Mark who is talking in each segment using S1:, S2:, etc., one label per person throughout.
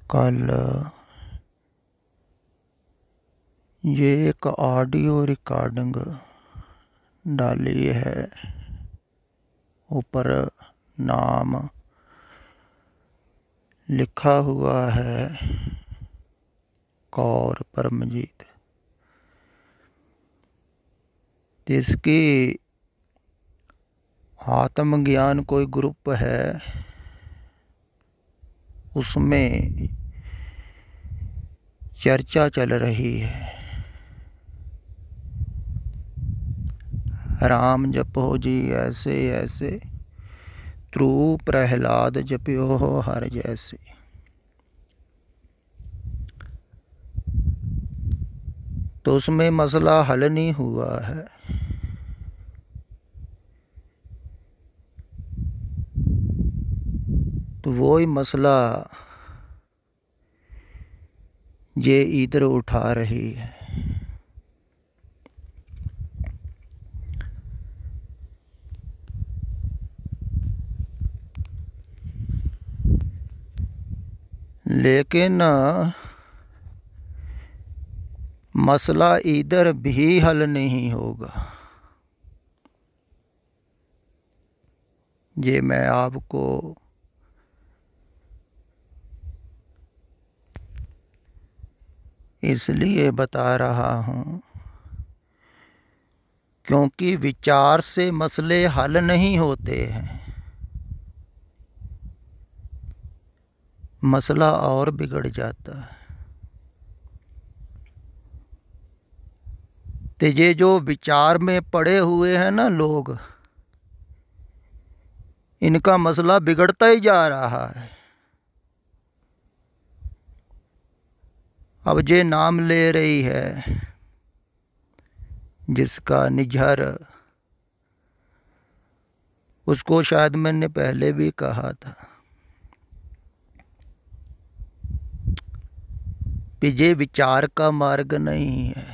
S1: कल ये एक ऑडियो रिकॉर्डिंग डाली है। ऊपर नाम लिखा हुआ है कौर परमजीत। इसकी आत्मज्ञान कोई ग्रुप है, उसमें चर्चा चल रही है। राम जपो जी ऐसे ऐसे, ध्रुव प्रहलाद जप्यो हो हर जैसे। तो उसमें मसला हल नहीं हुआ है। तो वो ही मसला ये इधर उठा रही है। लेकिन मसला इधर भी हल नहीं होगा। ये मैं आपको इसलिए बता रहा हूँ क्योंकि विचार से मसले हल नहीं होते हैं, मसला और बिगड़ जाता है। तो ये जो विचार में पड़े हुए हैं ना लोग, इनका मसला बिगड़ता ही जा रहा है। अब ये नाम ले रही है जिसका निझर, उसको शायद मैंने पहले भी कहा था कि ये विचार का मार्ग नहीं है।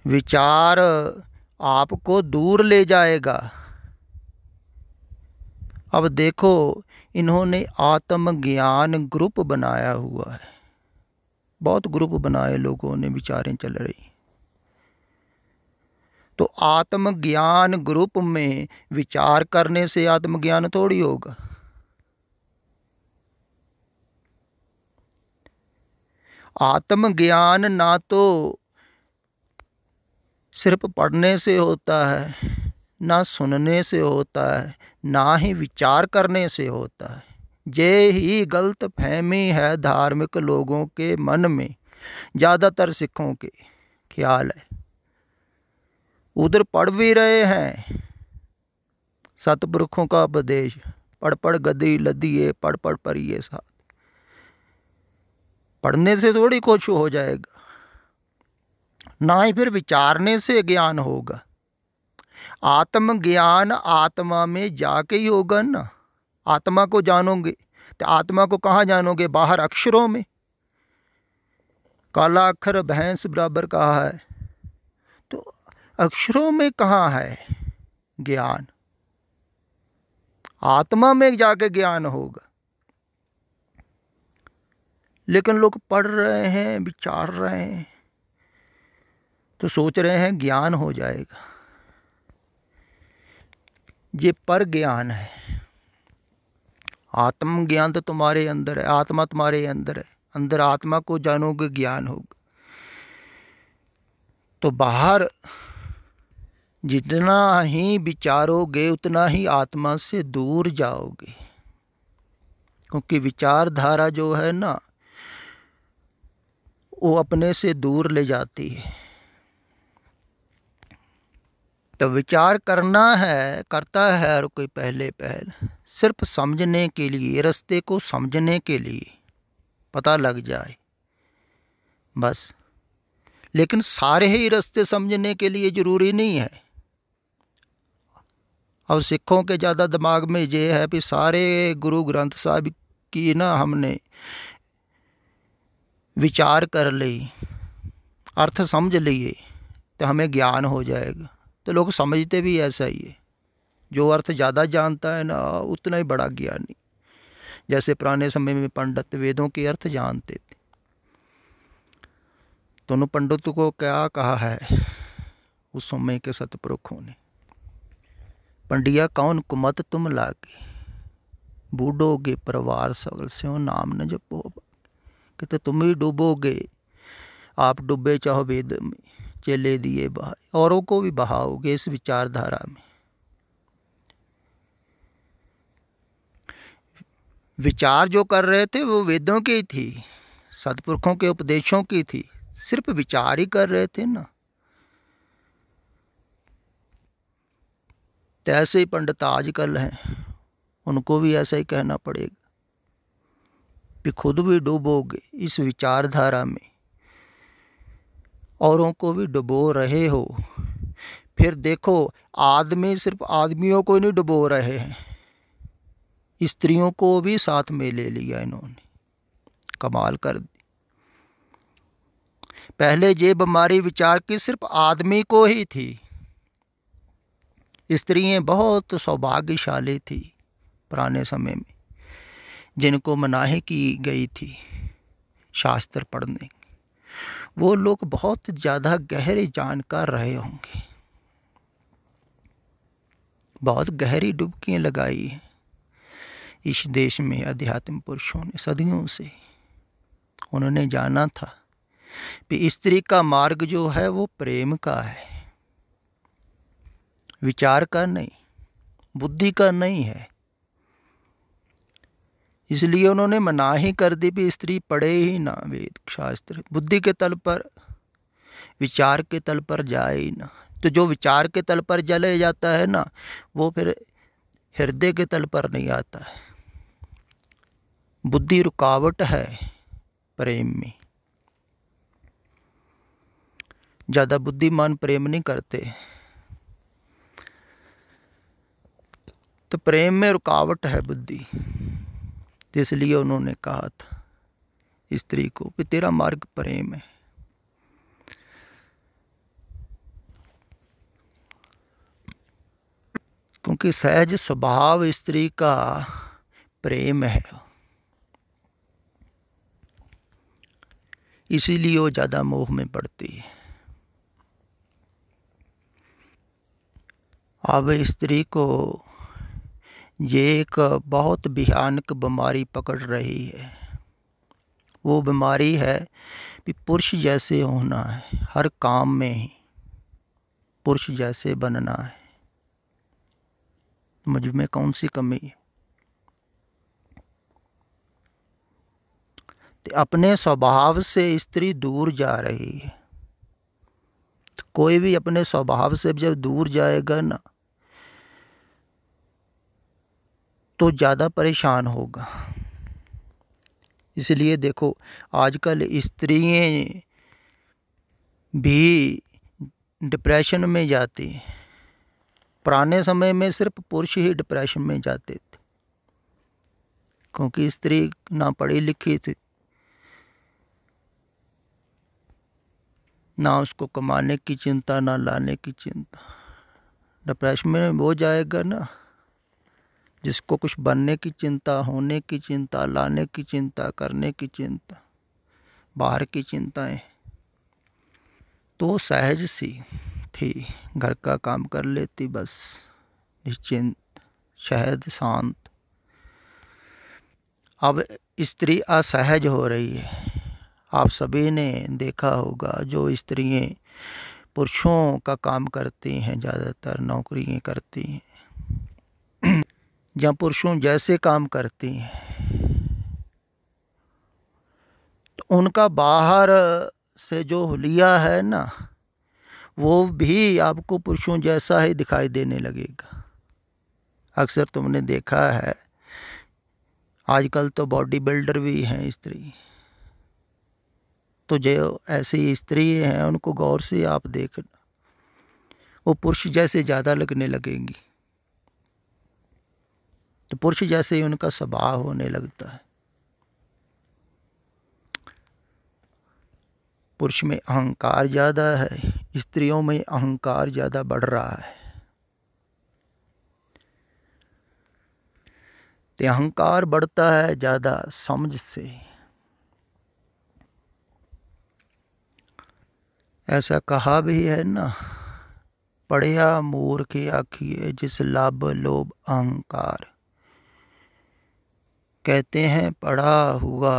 S1: विचार आपको दूर ले जाएगा। अब देखो, इन्होंने आत्मज्ञान ग्रुप बनाया हुआ है। बहुत ग्रुप बनाए लोगों ने, विचारें चल रही। तो आत्मज्ञान ग्रुप में विचार करने से आत्मज्ञान थोड़ी होगा। आत्मज्ञान ना तो सिर्फ पढ़ने से होता है, ना सुनने से होता है, ना ही विचार करने से होता है। ये ही गलत फहमी है धार्मिक लोगों के मन में, ज़्यादातर सिखों के ख्याल है। उधर पढ़ भी रहे हैं सतपुरखों का उपदेश, पढ़ पढ़ गदी लदिए, पढ़ पढ़ परिए साथ। पढ़ने से थोड़ी कुछ हो जाएगा, ना ही फिर विचारने से ज्ञान होगा। आत्मज्ञान आत्मा में जाके ही होगा ना। आत्मा को जानोगे तो आत्मा को कहाँ जानोगे? बाहर अक्षरों में। काला अक्षर भैंस बराबर कहा है, तो अक्षरों में कहाँ है ज्ञान? आत्मा में जाके ज्ञान होगा। लेकिन लोग पढ़ रहे हैं, विचार रहे हैं, तो सोच रहे हैं ज्ञान हो जाएगा। ये पर ज्ञान है। आत्म ज्ञान तो तुम्हारे अंदर है, आत्मा तुम्हारे अंदर है। अंदर आत्मा को जानोगे ज्ञान होगा। तो बाहर जितना ही विचारोगे उतना ही आत्मा से दूर जाओगे, क्योंकि विचारधारा जो है ना, वो अपने से दूर ले जाती है। तो विचार करना है, करता है हर कोई पहले सिर्फ समझने के लिए, रास्ते को समझने के लिए, पता लग जाए बस। लेकिन सारे ही रास्ते समझने के लिए ज़रूरी नहीं है। अब सिखों के ज़्यादा दिमाग में ये है कि सारे गुरु ग्रंथ साहिब की ना हमने विचार कर ली, अर्थ समझ लिए तो हमें ज्ञान हो जाएगा। तो लोग समझते भी ऐसा ही है। जो अर्थ ज़्यादा जानता है ना, उतना ही बड़ा ज्ञानी। जैसे पुराने समय में पंडित वेदों के अर्थ जानते थे, तो उन पंडितों को क्या कहा है उस समय के सतपुरुषों ने, पंडिया कौन कुमत तुम लागे, बूढ़ोगे परिवार सगल से नाम न जपो। कहते तुम ही डूबोगे, आप डूबे चाहो वेद में, चेले दिए बहाए, औरों को भी बहाओगे इस विचारधारा में। विचार जो कर रहे थे वो वेदों की थी, सतपुरुषों के उपदेशों की थी, सिर्फ विचार ही कर रहे थे ना। तो ऐसे ही पंडित आजकल हैं, उनको भी ऐसा ही कहना पड़ेगा कि खुद भी डूबोगे इस विचारधारा में, औरों को भी डुबो रहे हो। फिर देखो, आदमी सिर्फ आदमियों को नहीं डुबो रहे हैं, स्त्रियों को भी साथ में ले लिया इन्होंने, कमाल कर दी। पहले ये बीमारी विचार की सिर्फ आदमी को ही थी, स्त्रियां बहुत सौभाग्यशाली थी पुराने समय में, जिनको मनाही की गई थी शास्त्र पढ़ने। वो लोग बहुत ज़्यादा गहरे जानकार रहे होंगे, बहुत गहरी डुबकियाँ लगाई हैं इस देश में अध्यात्म पुरुषों ने सदियों से। उन्होंने जाना था कि स्त्री का मार्ग जो है वो प्रेम का है, विचार का नहीं, बुद्धि का नहीं है। इसलिए उन्होंने मनाही कर दी भी स्त्री पढ़े ही ना वेद शास्त्र, बुद्धि के तल पर, विचार के तल पर जाए ही ना। तो जो विचार के तल पर चले जाता है ना, वो फिर हृदय के तल पर नहीं आता है। बुद्धि रुकावट है प्रेम में, ज़्यादा बुद्धिमान प्रेम नहीं करते, तो प्रेम में रुकावट है बुद्धि। इसलिए उन्होंने कहा था स्त्री को कि तेरा मार्ग प्रेम है। क्योंकि सहज स्वभाव स्त्री का प्रेम है, इसीलिए वो ज़्यादा मोह में पड़ती है। अब स्त्री को ये एक बहुत भयानक बीमारी पकड़ रही है। वो बीमारी है कि पुरुष जैसे होना है, हर काम में ही पुरुष जैसे बनना है। मुझ में कौन सी कमी है? तो अपने स्वभाव से स्त्री दूर जा रही है। तो कोई भी अपने स्वभाव से जब दूर जाएगा ना, तो ज़्यादा परेशान होगा। इसलिए देखो, आजकल स्त्रियां भी डिप्रेशन में जाती हैं। पुराने समय में सिर्फ पुरुष ही डिप्रेशन में जाते थे, क्योंकि स्त्री ना पढ़ी लिखी थी, ना उसको कमाने की चिंता, ना लाने की चिंता। डिप्रेशन में वो जाएगा ना जिसको कुछ बनने की चिंता, होने की चिंता, लाने की चिंता, करने की चिंता, बाहर की चिंताएं। तो सहज सी थी, घर का काम कर लेती बस, निश्चिंत, सहज, शांत। अब स्त्री असहज हो रही है। आप सभी ने देखा होगा, जो स्त्रियां पुरुषों का काम करती हैं, ज़्यादातर नौकरियां करती हैं या पुरुषों जैसे काम करती हैं, तो उनका बाहर से जो हुलिया है ना, वो भी आपको पुरुषों जैसा ही दिखाई देने लगेगा। अक्सर तुमने देखा है, आजकल तो बॉडी बिल्डर भी हैं स्त्री। तो जो ऐसी स्त्री हैं उनको गौर से आप देखना, वो पुरुष जैसे ज़्यादा लगने लगेंगी। तो पुरुष जैसे ही उनका स्वभाव होने लगता है। पुरुष में अहंकार ज़्यादा है, स्त्रियों में अहंकार ज़्यादा बढ़ रहा है। ते अहंकार बढ़ता है ज़्यादा समझ से। ऐसा कहा भी है ना, पढ़िया मूर्ख आखिए जिस लाभ लोभ अहंकार। कहते हैं पढ़ा हुआ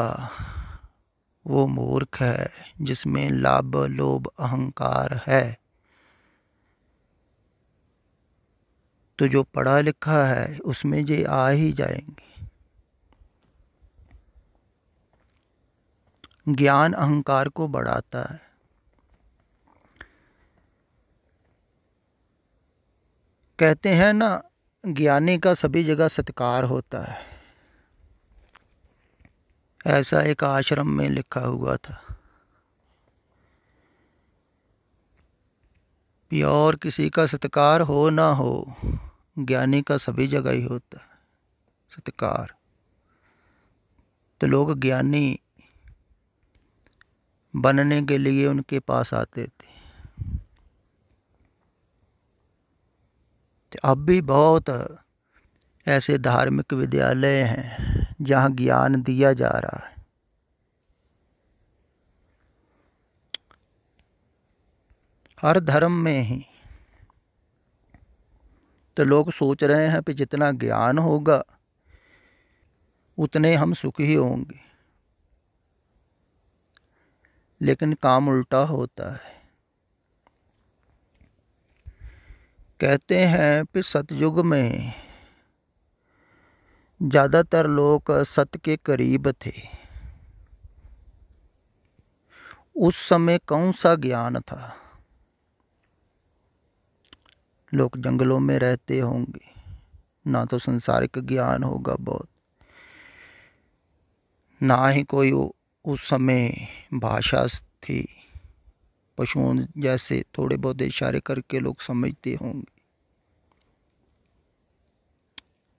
S1: वो मूर्ख है जिसमें लाभ लोभ अहंकार है। तो जो पढ़ा लिखा है उसमें जे आ ही जाएंगे। ज्ञान अहंकार को बढ़ाता है। कहते हैं ना, ज्ञानी का सभी जगह सत्कार होता है। ऐसा एक आश्रम में लिखा हुआ था कि और किसी का सत्कार हो ना हो, ज्ञानी का सभी जगह ही होता है सत्कार। तो लोग ज्ञानी बनने के लिए उनके पास आते थे। तो अब भी बहुत ऐसे धार्मिक विद्यालय हैं जहाँ ज्ञान दिया जा रहा है। हर धर्म में ही। तो लोग सोच रहे हैं कि जितना ज्ञान होगा उतने हम सुखी होंगे, लेकिन काम उल्टा होता है। कहते हैं कि सतयुग में ज़्यादातर लोग सत्य के करीब थे। उस समय कौन सा ज्ञान था? लोग जंगलों में रहते होंगे, ना तो संसारिक ज्ञान होगा बहुत, ना ही कोई उस समय भाषा थी। पशुओं जैसे थोड़े बहुत इशारे करके लोग समझते होंगे।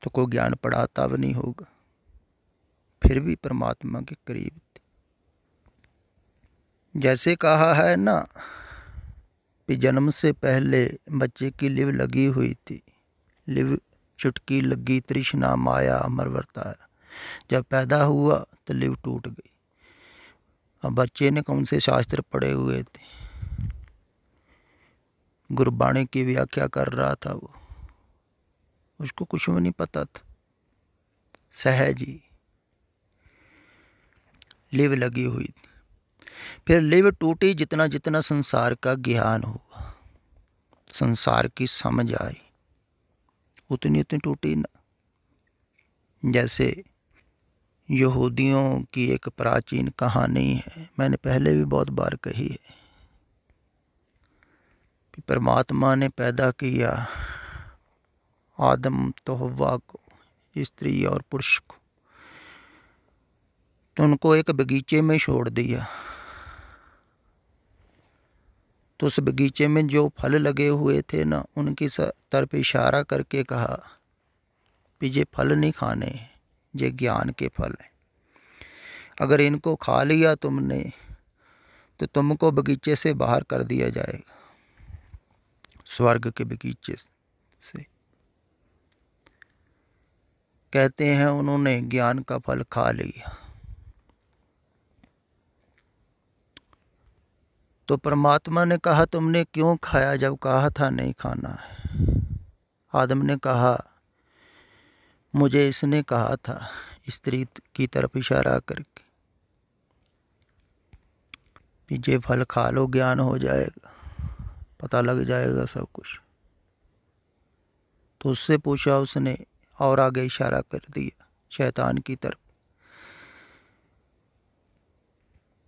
S1: तो कोई ज्ञान पढ़ाता भी नहीं होगा, फिर भी परमात्मा के करीब थे। जैसे कहा है ना कि जन्म से पहले बच्चे की लिव लगी हुई थी, लिव चुटकी लगी तृष्णा माया अमर वर्ताया। जब पैदा हुआ तो लिव टूट गई। अब बच्चे ने कौन से शास्त्र पढ़े हुए थे? गुरबाणी की व्याख्या कर रहा था वो, उसको कुछ भी नहीं पता था। सहज ही लिव लगी हुई थी। फिर लिव टूटी, जितना जितना संसार का ज्ञान हुआ, संसार की समझ आई, उतनी उतनी टूटी ना। जैसे यहूदियों की एक प्राचीन कहानी है, मैंने पहले भी बहुत बार कही है कि परमात्मा ने पैदा किया आदम तो हव्वा को, स्त्री और पुरुष को, तो उनको एक बगीचे में छोड़ दिया। तो उस बगीचे में जो फल लगे हुए थे ना, उनकी तरफ इशारा करके कहा कि ये फल नहीं खाने, ये ज्ञान के फल हैं। अगर इनको खा लिया तुमने तो तुमको बगीचे से बाहर कर दिया जाएगा, स्वर्ग के बगीचे से। कहते हैं उन्होंने ज्ञान का फल खा लिया। तो परमात्मा ने कहा तुमने क्यों खाया जब कहा था नहीं खाना है? आदम ने कहा मुझे इसने कहा था, स्त्री की तरफ इशारा करके, कि ये फल खा लो ज्ञान हो जाएगा, पता लग जाएगा सब कुछ। तो उससे पूछा उसने, और आगे इशारा कर दिया शैतान की तरफ।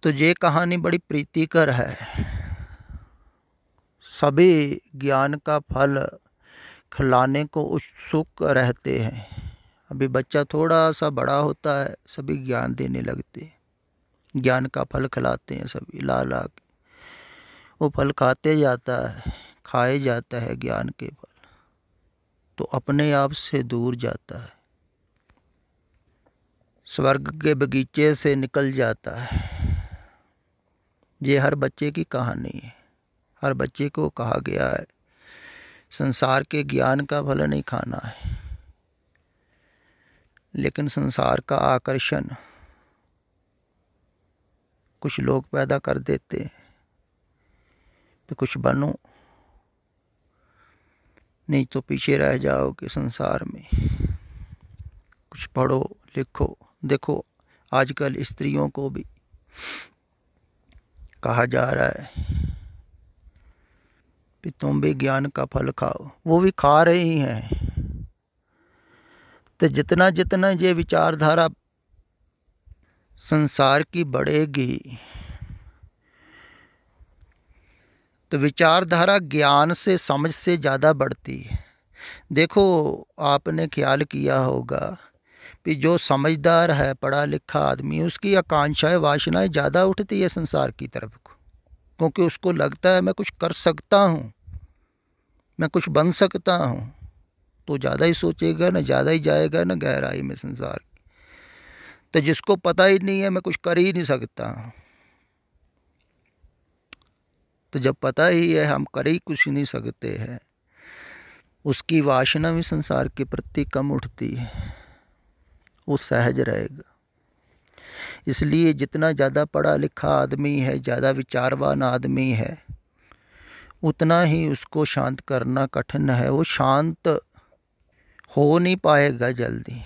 S1: तो ये कहानी बड़ी प्रीतिकर है। सभी ज्ञान का फल खिलाने को उत्सुक रहते हैं। अभी बच्चा थोड़ा सा बड़ा होता है, सभी ज्ञान देने लगते हैं, ज्ञान का फल खिलाते हैं सभी ला ला के। वो फल खाते जाता है, खाए जाता है ज्ञान के फल, तो अपने आप से दूर जाता है, स्वर्ग के बगीचे से निकल जाता है। ये हर बच्चे की कहानी है। हर बच्चे को कहा गया है संसार के ज्ञान का फल नहीं खाना है, लेकिन संसार का आकर्षण कुछ लोग पैदा कर देते हैं कि कुछ बनो, नहीं तो पीछे रह जाओगे संसार में। कुछ पढ़ो लिखो। देखो आजकल स्त्रियों को भी कहा जा रहा है कि तुम भी ज्ञान का फल खाओ, वो भी खा रही हैं। तो जितना जितना ये विचारधारा संसार की बढ़ेगी, तो विचारधारा ज्ञान से समझ से ज़्यादा बढ़ती है। देखो आपने ख्याल किया होगा कि जो समझदार है, पढ़ा लिखा आदमी, उसकी आकांक्षाएं वासनाएं ज़्यादा उठती है संसार की तरफ को, क्योंकि उसको लगता है मैं कुछ कर सकता हूँ, मैं कुछ बन सकता हूँ। तो ज़्यादा ही सोचेगा ना, ज़्यादा ही जाएगा ना गहराई में संसार की। तो जिसको पता ही नहीं है मैं कुछ कर ही नहीं सकता, तो जब पता ही है हम कर ही कुछ नहीं सकते हैं, उसकी वासना भी संसार के प्रति कम उठती है, वो सहज रहेगा। इसलिए जितना ज़्यादा पढ़ा लिखा आदमी है, ज़्यादा विचारवान आदमी है, उतना ही उसको शांत करना कठिन है। वो शांत हो नहीं पाएगा जल्दी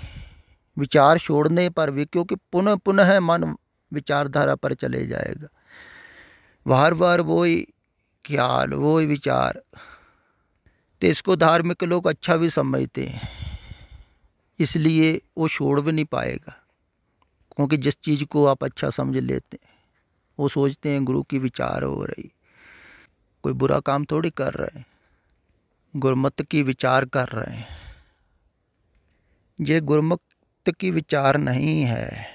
S1: विचार छोड़ने पर भी, क्योंकि पुनः पुनः मन विचारधारा पर चले जाएगा, बार बार वही ख्याल वही विचार। तो इसको धार्मिक लोग अच्छा भी समझते हैं, इसलिए वो छोड़ भी नहीं पाएगा। क्योंकि जिस चीज़ को आप अच्छा समझ लेते हैं, वो सोचते हैं गुरु की विचार हो रही, कोई बुरा काम थोड़ी कर रहे हैं, गुरमत की विचार कर रहे हैं। ये गुरमत की विचार नहीं है,